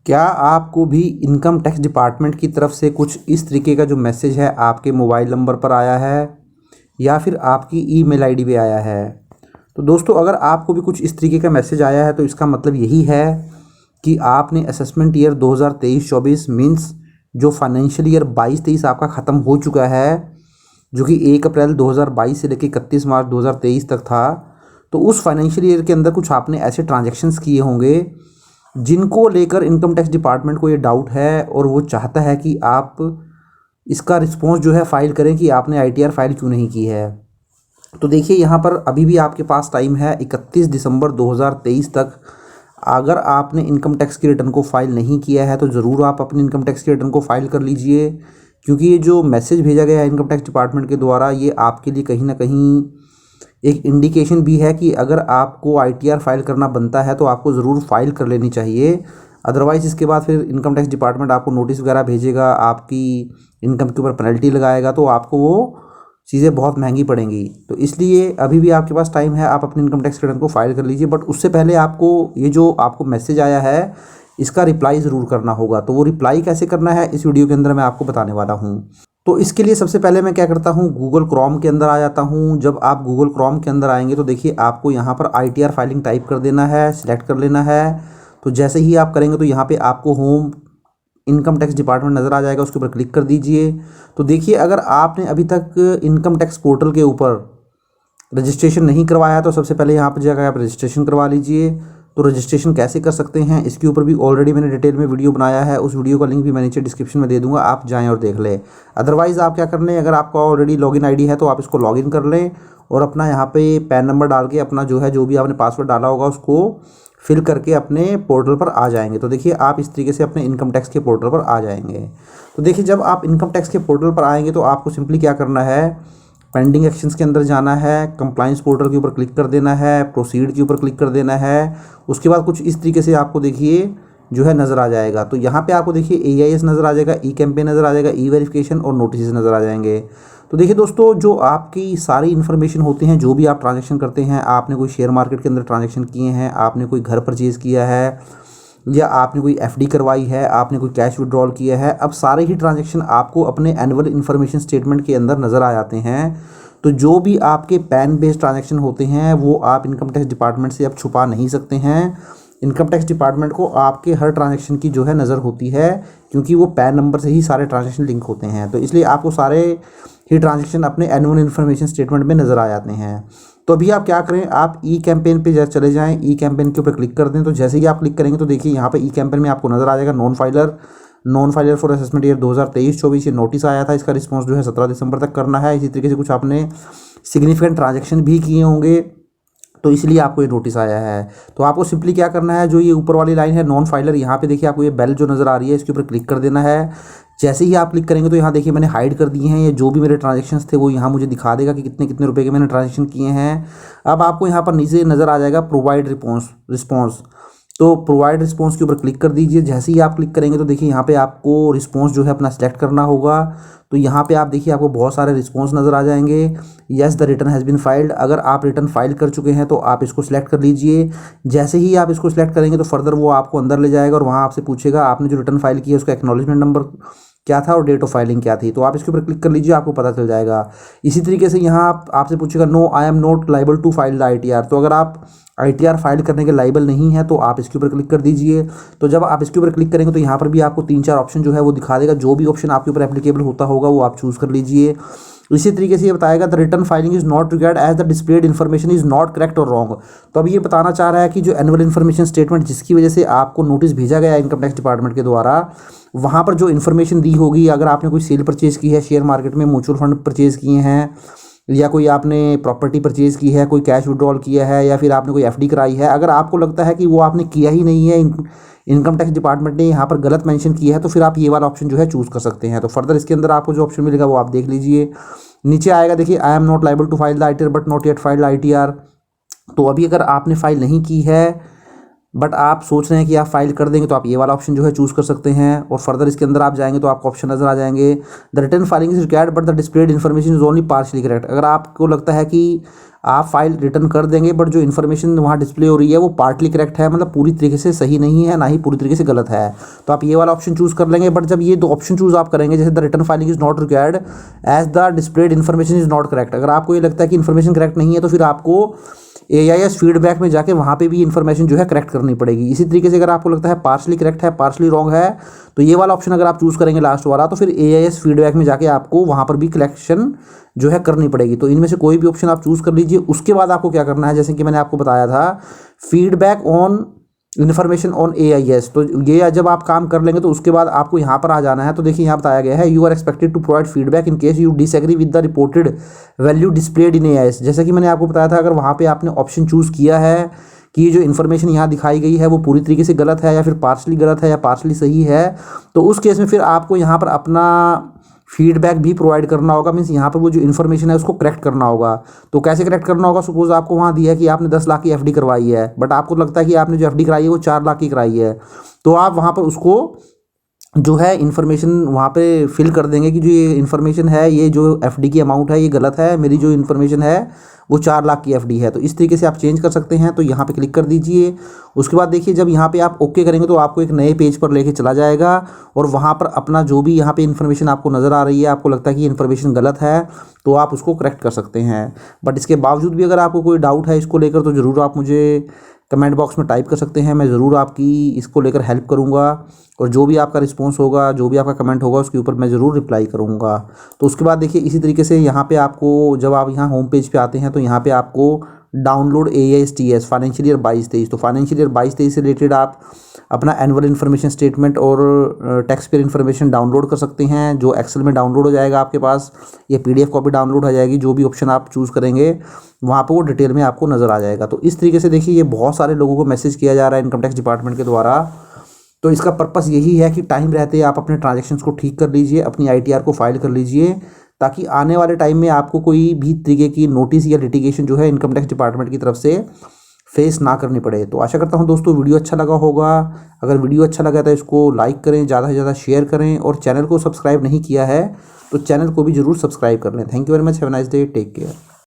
क्या आपको भी इनकम टैक्स डिपार्टमेंट की तरफ से कुछ इस तरीके का जो मैसेज है आपके मोबाइल नंबर पर आया है या फिर आपकी ईमेल आईडी पे आया है? तो दोस्तों, अगर आपको भी कुछ इस तरीके का मैसेज आया है तो इसका मतलब यही है कि आपने असेसमेंट ईयर 2023-24 मीन्स जो फाइनेंशियल ईयर 22-23 आपका ख़त्म हो चुका है, जो कि 1 अप्रैल 2022 से लेकर 31 मार्च 2023 तक था। तो उस फाइनेंशियल ईयर के अंदर कुछ आपने ऐसे ट्रांजैक्शंस किए होंगे जिनको लेकर इनकम टैक्स डिपार्टमेंट को ये डाउट है और वो चाहता है कि आप इसका रिस्पॉन्स जो है फ़ाइल करें कि आपने आईटीआर फाइल क्यों नहीं की है। तो देखिए, यहाँ पर अभी भी आपके पास टाइम है 31 दिसंबर 2023 तक। अगर आपने इनकम टैक्स की रिटर्न को फ़ाइल नहीं किया है तो ज़रूर आप अपनी इनकम टैक्स की रिटर्न को फ़ाइल कर लीजिए, क्योंकि ये जो मैसेज भेजा गया है इनकम टैक्स डिपार्टमेंट के द्वारा, ये आपके लिए कहीं ना कहीं एक इंडिकेशन भी है कि अगर आपको आईटीआर फाइल करना बनता है तो आपको ज़रूर फाइल कर लेनी चाहिए। अदरवाइज़ इसके बाद फिर इनकम टैक्स डिपार्टमेंट आपको नोटिस वगैरह भेजेगा, आपकी इनकम के ऊपर पेनल्टी लगाएगा, तो आपको वो चीज़ें बहुत महंगी पड़ेंगी। तो इसलिए अभी भी आपके पास टाइम है, आप अपनी इनकम टैक्स रिटर्न को फाइल कर लीजिए। बट उससे पहले आपको ये जो आपको मैसेज आया है इसका रिप्लाई ज़रूर करना होगा। तो वो रिप्लाई कैसे करना है इस वीडियो के अंदर मैं आपको बताने वाला हूँ। तो इसके लिए सबसे पहले मैं क्या करता हूँ, गूगल क्रोम के अंदर आ जाता हूँ। जब आप गूगल क्रोम के अंदर आएंगे तो देखिए, आपको यहाँ पर आईटीआर फाइलिंग टाइप कर देना है, सिलेक्ट कर लेना है। तो जैसे ही आप करेंगे तो यहाँ पे आपको होम इनकम टैक्स डिपार्टमेंट नज़र आ जाएगा, उसके ऊपर क्लिक कर दीजिए। तो देखिए, अगर आपने अभी तक इनकम टैक्स पोर्टल के ऊपर रजिस्ट्रेशन नहीं करवाया तो सबसे पहले यहाँ पर जाकर आप रजिस्ट्रेशन करवा लीजिए। तो रजिस्ट्रेशन कैसे कर सकते हैं इसके ऊपर भी ऑलरेडी मैंने डिटेल में वीडियो बनाया है, उस वीडियो का लिंक भी मैं नीचे डिस्क्रिप्शन में दे दूंगा, आप जाएं और देख लें। अदरवाइज़ आप क्या कर लें, अगर आपका ऑलरेडी लॉगिन आईडी है तो आप इसको लॉगिन कर लें और अपना यहाँ पे पैन नंबर डाल के अपना जो भी आपने पासवर्ड डाला होगा उसको फिल करके अपने पोर्टल पर आ जाएंगे। तो देखिए, आप इस तरीके से अपने इनकम टैक्स के पोर्टल पर आ जाएंगे। तो देखिए, जब आप इनकम टैक्स के पोर्टल पर आएंगे तो आपको सिंपली क्या करना है, पेंडिंग एक्शंस के अंदर जाना है, कंप्लाइंस पोर्टल के ऊपर क्लिक कर देना है, प्रोसीड के ऊपर क्लिक कर देना है। उसके बाद कुछ इस तरीके से आपको देखिए जो है नज़र आ जाएगा। तो यहाँ पे आपको देखिए AIS नज़र आ जाएगा, ई कैंपेन नज़र आ जाएगा, ई वेरिफिकेशन और नोटिस नज़र आ जाएंगे। तो देखिए दोस्तों, जो आपकी सारी इन्फॉर्मेशन होती हैं, जो भी आप ट्रांजेक्शन करते हैं, आपने कोई शेयर मार्केट के अंदर ट्रांजेक्शन किए हैं, आपने कोई घर परचेज़ किया है या आपने कोई एफडी करवाई है, आपने कोई कैश विड्रॉल किया है, अब सारे ही ट्रांजैक्शन आपको अपने एनुअल इन्फॉर्मेशन स्टेटमेंट के अंदर नज़र आ जाते हैं। तो जो भी आपके पैन बेस्ड ट्रांजैक्शन होते हैं वो आप इनकम टैक्स डिपार्टमेंट से अब छुपा नहीं सकते हैं। इनकम टैक्स डिपार्टमेंट को आपके हर ट्रांजैक्शन की जो है नज़र होती है, क्योंकि वो पैन नंबर से ही सारे ट्रांजैक्शन लिंक होते हैं। तो इसलिए आपको सारे ही ट्रांजैक्शन अपने एनुअल इन्फॉर्मेशन स्टेटमेंट में नज़र आ जाते हैं। तो अभी आप क्या करें, आप ई कैंपेन पे चले जाएं, ई कैंपेन के ऊपर क्लिक कर दें। तो जैसे ही आप क्लिक करेंगे तो देखिए, यहाँ पे ई कैंपेन में आपको नज़र आ जाएगा non filer for assessment year 2023-24 ये नोटिस आया था। इसका रिस्पॉन्स जो है 17 दिसंबर तक करना है। इसी तरीके से कुछ आपने सिग्निफिकेंट ट्रांजैक्शन भी किए होंगे, तो इसलिए आपको ये नोटिस आया है। तो आपको सिंपली क्या करना है, जो ये ऊपर वाली लाइन है नॉन फाइलर, यहाँ पे देखिए आपको ये बेल जो नज़र आ रही है इसके ऊपर क्लिक कर देना है। जैसे ही आप क्लिक करेंगे तो यहाँ देखिए मैंने हाइड कर दिए हैं, ये जो भी मेरे ट्रांजैक्शंस थे वो यहाँ मुझे दिखा देगा कि कितने कितने रुपए के मैंने ट्रांजैक्शन किए हैं। अब आपको यहाँ पर नीचे नज़र आ जाएगा प्रोवाइड रिस्पॉन्स। तो प्रोवाइड रिस्पॉन्स के ऊपर क्लिक कर दीजिए। जैसे ही आप क्लिक करेंगे तो देखिए यहाँ पे आपको रिस्पॉन्स जो है अपना सेलेक्ट करना होगा। तो यहाँ पे आप देखिए आपको बहुत सारे रिस्पॉन्स नज़र आ जाएंगे। Yes the return has been filed, अगर आप रिटर्न फाइल कर चुके हैं तो आप इसको सिलेक्ट कर लीजिए। जैसे ही आप इसको सिलेक्ट करेंगे तो फर्दर वो आपको अंदर ले जाएगा और वहाँ आपसे पूछेगा आपने जो रिटर्न फाइल किया उसका एक्नॉलेजमेंट नंबर क्या था और डेट ऑफ फाइलिंग क्या थी। तो आप इसके ऊपर क्लिक कर लीजिए, आपको पता चल जाएगा। इसी तरीके से यहाँ आपसे पूछेगा no I am not liable to file the ITR. तो अगर आप आईटीआर फाइल करने के लाइबल नहीं है तो आप इसके ऊपर क्लिक कर दीजिए। तो जब आप इसके ऊपर क्लिक करेंगे तो यहाँ पर भी आपको 3-4 ऑप्शन जो है वो दिखा देगा। जो भी ऑप्शन आपके ऊपर एप्लीकेबल होता होगा वो आप चूज़ कर लीजिए। इसी तरीके से ये बताएगा the return filing is not required as the displayed information is not correct और रॉन्ग। तो अब ये बताना चाह रहा है कि जो एनुअल इन्फॉर्मेशन स्टेटमेंट जिसकी वजह से आपको नोटिस भेजा गया इनकम टैक्स डिपार्टमेंट के द्वारा, वहाँ पर जो इन्फॉर्मेशन दी होगी, अगर आपने कोई सेल परचेज़ की है, शेयर मार्केट में म्यूचुअल फंड परचेज़ किए हैं, या कोई आपने प्रॉपर्टी परचेज़ की है, कोई कैश विड्रॉल किया है, या फिर आपने कोई एफडी कराई है, अगर आपको लगता है कि वो आपने किया ही नहीं है, इनकम टैक्स डिपार्टमेंट ने यहाँ पर गलत मेंशन किया है, तो फिर आप ये वाला ऑप्शन जो है चूज़ कर सकते हैं। तो फर्दर इसके अंदर आपको जो ऑप्शन मिलेगा वो आप देख लीजिए। नीचे आएगा देखिए I am not liable to file the ITR but not yet filed ITR. तो अभी अगर आपने फाइल नहीं की है बट आप सोच रहे हैं कि आप फाइल कर देंगे तो आप ये वाला ऑप्शन जो है चूज़ कर सकते हैं। और फर्दर इसके अंदर आप जाएंगे तो आपको ऑप्शन नजर आ जाएंगे the return filing is required but the displayed information is only partially correct. अगर आपको लगता है कि आप फाइल रिटर्न कर देंगे, बट जो इन्फॉर्मेशन वहाँ डिस्प्ले हो रही है वो पार्टली करेक्ट है, मतलब पूरी तरीके से सही नहीं है, ना ही पूरी तरीके से गलत है। तो आप ये वाला ऑप्शन चूज़ कर लेंगे। बट जब ये दो ऑप्शन चूज़ आप करेंगे, जैसे the return filing is not required as the displayed information is not correct, अगर आपको ये लगता है कि इन्फॉर्मेशन करेक्ट नहीं है तो फिर आपको AIS फीडबैक में जाके वहाँ पे भी इन्फॉर्मेशन जो है करेक्ट करनी पड़ेगी। इसी तरीके से अगर आपको लगता है पार्शली करेक्ट है, पार्शली रॉन्ग है, तो ये वाला ऑप्शन अगर आप चूज़ करेंगे लास्ट वाला, तो फिर AIS फीडबैक में जाके आपको वहाँ पर भी करेक्शन जो है करनी पड़ेगी। तो इनमें से कोई भी ऑप्शन आप चूज़ कर लीजिए। उसके बाद आपको क्या करना है, जैसे कि मैंने आपको बताया था, feedback on information on AIS, तो ये जब आप काम कर लेंगे तो उसके बाद आपको यहाँ पर आ जाना है। तो देखिए यहाँ बताया गया है, you are expected to provide feedback in case you disagree with the reported value displayed in AIS। जैसा कि मैंने आपको बताया था, अगर वहाँ पे आपने ऑप्शन चूज़ किया है कि जो इन्फॉर्मेशन यहाँ दिखाई गई है वो पूरी तरीके से गलत है, या फिर पार्शली गलत है या पार्शली सही है, तो उस केस में फिर आपको यहाँ पर अपना फीडबैक भी प्रोवाइड करना होगा। मीन्स यहाँ पर वो जो इन्फॉर्मेशन है उसको करेक्ट करना होगा। तो कैसे करेक्ट करना होगा, सपोज आपको वहाँ दिया है कि आपने 10 लाख की FD करवाई है, बट आपको लगता है कि आपने जो FD कराई है वो 4 लाख की कराई है, तो आप वहाँ पर उसको जो है इन्फॉर्मेशन वहाँ पे फिल कर देंगे कि जो ये इन्फॉर्मेशन है, ये जो FD की अमाउंट है ये गलत है, मेरी जो इन्फॉर्मेशन है वो 4 लाख की FD है। तो इस तरीके से आप चेंज कर सकते हैं। तो यहाँ पे क्लिक कर दीजिए। उसके बाद देखिए जब यहाँ पे आप ओके करेंगे तो आपको एक नए पेज पर लेके चला जाएगा, और वहाँ पर अपना जो भी यहाँ पे इन्फॉर्मेशन आपको नज़र आ रही है, आपको लगता है कि इन्फॉर्मेशन गलत है, तो आप उसको करेक्ट कर सकते हैं। बट इसके बावजूद भी अगर आपको कोई डाउट है इसको लेकर, तो ज़रूर आप मुझे कमेंट बॉक्स में टाइप कर सकते हैं। मैं ज़रूर आपकी इसको लेकर हेल्प करूँगा, और जो भी आपका रिस्पॉन्स होगा, जो भी आपका कमेंट होगा, उसके ऊपर मैं ज़रूर रिप्लाई करूँगा। तो उसके बाद देखिए इसी तरीके से यहाँ पे आपको, जब आप यहाँ होम पेज पे आते हैं, तो यहाँ पे आपको डाउनलोड AISTS फाइनेंशियल ईयर 22-23, तो फाइनेंशियल ईयर 22-23 से रिलेटेड आप अपना एनुअल इन्फॉर्मेशन स्टेटमेंट और टैक्स पेयर इन्फॉर्मेशन डाउनलोड कर सकते हैं, जो एक्सेल में डाउनलोड हो जाएगा आपके पास, या PDF कॉपी डाउनलोड हो जाएगी। जो भी ऑप्शन आप चूज़ करेंगे वहाँ पर वो डिटेल में आपको नज़र आ जाएगा। तो इस तरीके से देखिए ये बहुत सारे लोगों को मैसेज किया जा रहा है इनकम टैक्स डिपार्टमेंट के द्वारा। तो इसका पर्पस यही है कि टाइम रहते आप अपने ट्रांजैक्शंस को ठीक कर लीजिए, अपनी ITR को फाइल कर लीजिए, ताकि आने वाले टाइम में आपको कोई भी तरीके की नोटिस या लिटिगेशन जो है इनकम टैक्स डिपार्टमेंट की तरफ से फेस ना करनी पड़े। तो आशा करता हूं दोस्तों वीडियो अच्छा लगा होगा। अगर वीडियो अच्छा लगा तो इसको लाइक करें, ज़्यादा से ज़्यादा शेयर करें, और चैनल को सब्सक्राइब नहीं किया है तो चैनल को भी ज़रूर सब्सक्राइब कर लें। Thank you very much, have a nice day, take care.